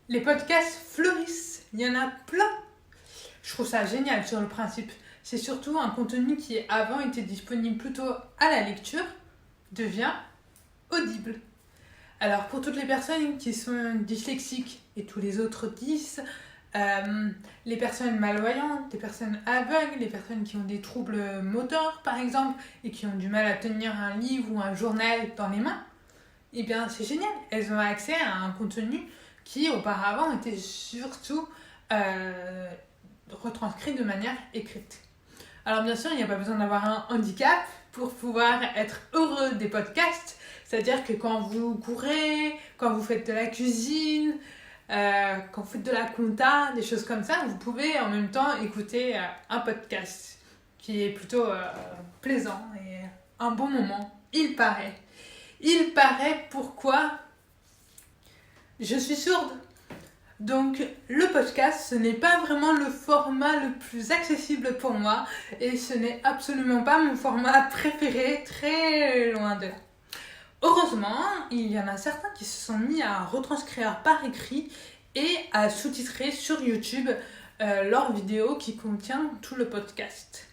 Les podcasts fleurissent, il y en a plein. Je trouve ça génial sur le principe. C'est surtout un contenu qui avant était disponible plutôt à la lecture, devient audible. Alors pour toutes les personnes qui sont dyslexiques et tous les autres les personnes malvoyantes, les personnes aveugles, les personnes qui ont des troubles moteurs par exemple et qui ont du mal à tenir un livre ou un journal dans les mains, eh bien c'est génial, elles ont accès à un contenu qui auparavant était surtout retranscrit de manière écrite. Alors bien sûr, il n'y a pas besoin d'avoir un handicap pour pouvoir être heureux des podcasts, c'est-à-dire que quand vous courez, quand vous faites de la cuisine, quand vous faites de la compta, des choses comme ça, vous pouvez en même temps écouter un podcast qui est plutôt plaisant et un bon moment, il paraît. Il paraît pourquoi je suis sourde. Donc le podcast, ce n'est pas vraiment le format le plus accessible pour moi et ce n'est absolument pas mon format préféré, très loin de là. Heureusement, il y en a certains qui se sont mis à retranscrire par écrit et à sous-titrer sur YouTube leur vidéo qui contient tout le podcast.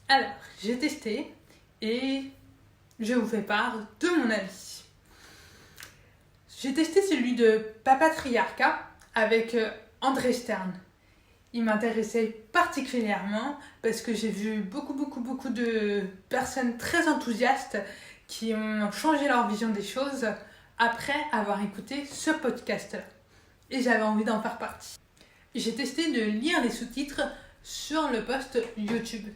Alors, j'ai testé et je vous fais part de mon avis. J'ai testé celui de Papatriarcat avec André Stern. Il m'intéressait particulièrement parce que j'ai vu beaucoup de personnes très enthousiastes qui ont changé leur vision des choses après avoir écouté ce podcast-là. Et j'avais envie d'en faire partie. J'ai testé de lire les sous-titres sur le post YouTube.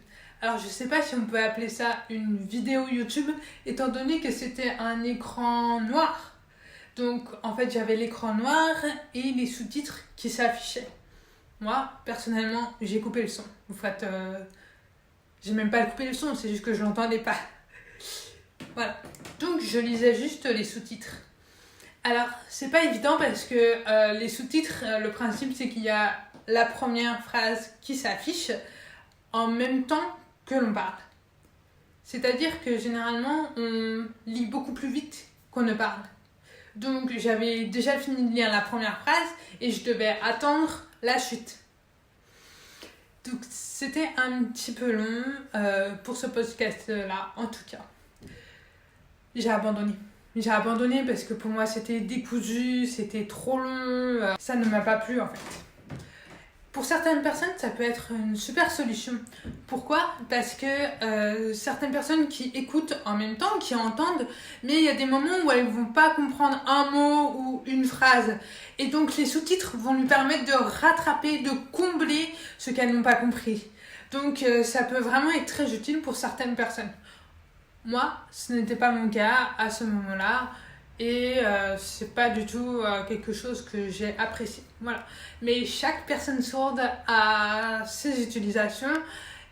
Alors je sais pas si on peut appeler ça une vidéo YouTube, étant donné que c'était un écran noir. Donc en fait j'avais l'écran noir et les sous-titres qui s'affichaient. Moi, personnellement, j'ai coupé le son. En fait, j'ai même pas coupé le son, c'est juste que je l'entendais pas. Voilà. Donc je lisais juste les sous-titres. Alors, c'est pas évident parce que les sous-titres, le principe c'est qu'il y a la première phrase qui s'affiche en même temps que l'on parle. C'est-à-dire que généralement, on lit beaucoup plus vite qu'on ne parle. Donc j'avais déjà fini de lire la première phrase et je devais attendre la chute. Donc c'était un petit peu long pour ce podcast-là, en tout cas. J'ai abandonné parce que pour moi c'était décousu, c'était trop long, ça ne m'a pas plu en fait. Pour certaines personnes, ça peut être une super solution. Pourquoi ? Parce que certaines personnes qui écoutent en même temps, qui entendent, mais il y a des moments où elles ne vont pas comprendre un mot ou une phrase. Et donc les sous-titres vont lui permettre de rattraper, de combler ce qu'elles n'ont pas compris. Donc ça peut vraiment être très utile pour certaines personnes. Moi, ce n'était pas mon cas à ce moment-là. Et c'est pas du tout quelque chose que j'ai apprécié. Voilà. Mais chaque personne sourde a ses utilisations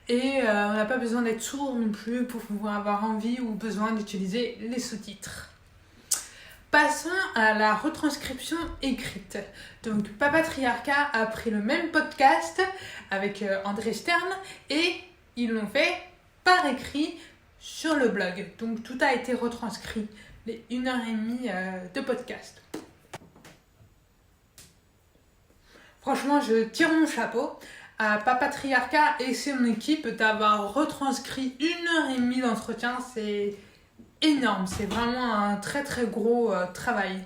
et on n'a pas besoin d'être sourd non plus pour pouvoir avoir envie ou besoin d'utiliser les sous-titres. Passons à la retranscription écrite. Donc Papatriarcat a pris le même podcast avec André Stern et ils l'ont fait par écrit sur le blog. Donc tout a été retranscrit. Les 1h30 de podcast. Franchement, je tire mon chapeau à Papatriarcat et son équipe d'avoir retranscrit 1h30 d'entretien. C'est énorme, c'est vraiment un très très gros travail.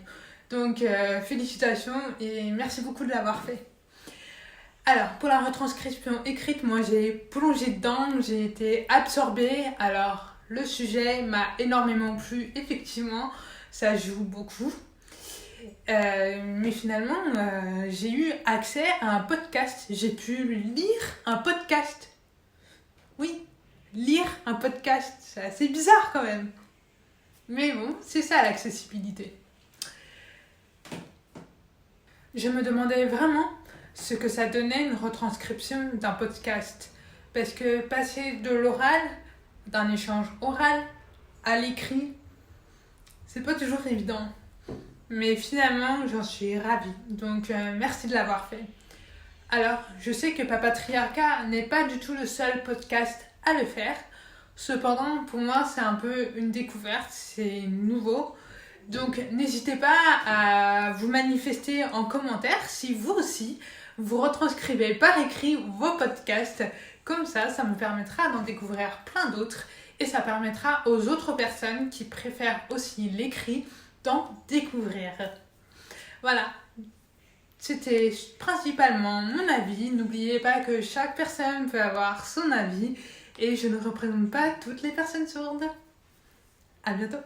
Donc félicitations et merci beaucoup de l'avoir fait. Alors, pour la retranscription écrite, moi j'ai plongé dedans, j'ai été absorbée. Alors, le sujet m'a énormément plu, effectivement, ça joue beaucoup. Mais finalement, j'ai eu accès à un podcast. J'ai pu lire un podcast. Oui, lire un podcast, c'est assez bizarre quand même. Mais bon, c'est ça l'accessibilité. Je me demandais vraiment ce que ça donnait une retranscription d'un podcast. Parce que passer de l'oral, d'un échange oral à l'écrit, c'est pas toujours évident. Mais finalement, j'en suis ravie. Donc, merci de l'avoir fait. Alors, je sais que Papatriarcat n'est pas du tout le seul podcast à le faire. Cependant, pour moi, c'est un peu une découverte. C'est nouveau. Donc n'hésitez pas à vous manifester en commentaire si vous aussi vous retranscrivez par écrit vos podcasts. Comme ça me permettra d'en découvrir plein d'autres et ça permettra aux autres personnes qui préfèrent aussi l'écrit d'en découvrir. Voilà, c'était principalement mon avis. N'oubliez pas que chaque personne peut avoir son avis et je ne représente pas toutes les personnes sourdes. À bientôt.